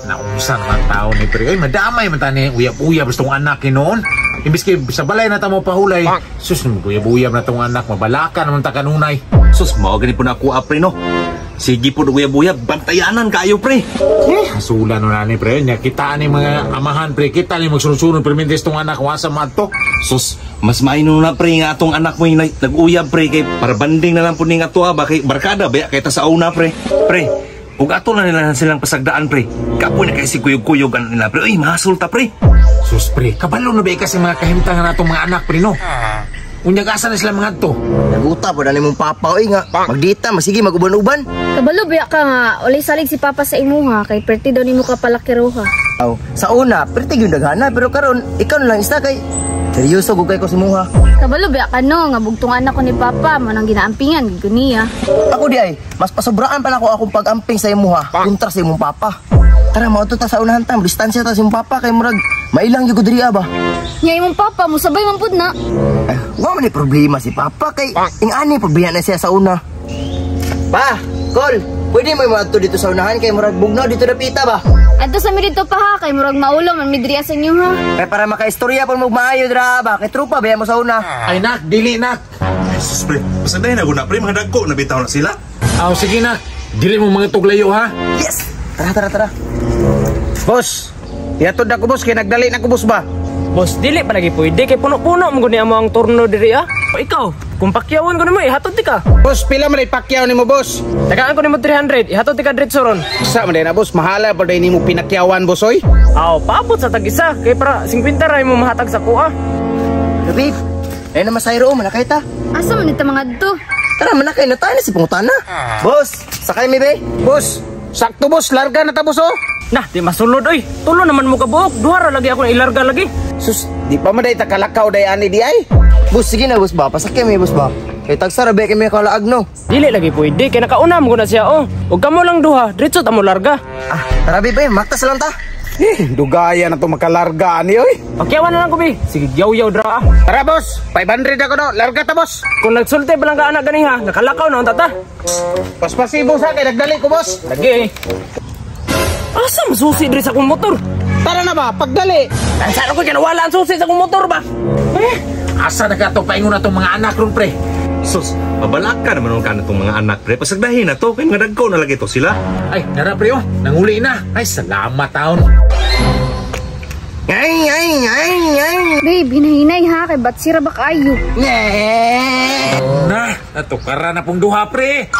Nausa naman tao ni pre. Ay, madamay man tani uyab-uyab bastong anak ni noon. Imbis kay sa balay na tamo pahulay. Sus, uyab-uyab na tong anak, mabalakan naman ta kanunay. Sus, mao gani po na ako pre no. Sige po uyab-uyab, bantayanan kayo pre. Hasulan no nani pre. Nya kita ni mga amahan pre, kita ni magsunod-sunod permintes tong anak wasa madto. Sus, mas maino na pre nga atong anak mo yung nag-uyab pre kay para banding na lang po ni nga to ba kay barkada baya kay ta sa una pre. Pre. Ug ato na nila silang pasagdaan pre. Kapoy na kay si kuyog-kuyog nila pre. Ay, masulta pre. Sus pre, kabalo na ba kasi mga kahimtangan natong mga anak pre no? Unyag asa na sila mga to. Naguta po na ni mong papa oy nga. Magdita, masige maguban-uban. Kabalo biya ka nga, ulay salig si papa sa imuha, kay perti daw nimo ka palakiruha. Aw, sa una, perti yung daghana, pero karon ikaw na lang isa kay seryoso gugay ko si muha. Kabalo biya ka no, nga bugtong anak ko ni papa, manang ginaampingan, giguniya. Ako di ay, mas pasobraan pa na ako akong pag-amping sa imuha, kontra sa imong papa. Tara, mauto ta sa unahan tam, distansya ta sa imong papa kay murag mailang yung diriya ba? Nya imong papa, musabay man pud na. Wa man ni problema si papa kay ingani problema na siya sa una. Pa, Col, pwede mo maadto dito sa unahan kay murag bugnaw dito na pita ba? Adto sa mi dito pa ha, kay murag maulo man midriya sa inyo ha. Kay para makaistorya pa mo maayo dra ba, kay trupa ba mo sa una. Ay nak, dili nak. Ay, sus pre, pasagdahin na guna pre, mga dagko nabitaw na sila. Aw sige nak, dili mo mga tuglayo ha. Yes. Tara. Boss, yatod na ko boss, kaya nagdali na ko boss ba? Boss, dili pa lagi pwede kay puno-puno mo guni amo ang turno diri ah. O ikaw, kung pakyawan ko nimo ihatod ti ka. Boss, pila man ipakyaw nimo boss? Tagaan ko nimo 300, ihatod ti ka diretso ron. Sa man na boss, mahala pa day nimo pinakyawan boss oy. Aw, paabot sa tag-isa kay para 50 ra mo mahatag sa kuha. Babe, ay na masayro manakay ta. Asa man ita mga adto? Tara, manakay na tayo na si pangutana. Boss, sakay mi be. Boss, sakto boss, larga na ta boss oh. Nah, di masulod oy. Tulo naman mo ka buok, duha ra lagi ako na ilarga lagi. Sus, di pa man day ta kalakaw day ani di ay. Boss, sige na boss ba, pasakay mi boss ba. Kay tagsara be kay mi kalaag no. Dili lagi pwede kay nakauna mo na siya oh. Ug kamo lang duha, diretso ta mo larga. Ah, tara be, maktas lang ta. Dugaya na to makalarga ani oy. Pakyawan na lang ko bi. Sige, yaw-yaw dra ah. Tara boss, 500 ako no, larga ta boss. Kung nagsulti pa lang ka anak ganing ha, nakalakaw na tata. Paspasibo sa kay nagdali ko boss. Lagi eh. Asa masusi diri sa akong motor? Tara na ba, pagdali. Saan ko kinawala ang susi sa akong motor ba? Asa na ka to paingon na tong mga anak ron pre. Sus, mabalaka naman ka na itong mga anak pre. Pasagdahin na to, kay mga dagko na lagi to sila. Ay, tara pre oh, nanguli na. Ay, salamat taon. Ay. Babe, hinahinay ha, kay batsira ba kayo? Na, natukara na pong duha pre.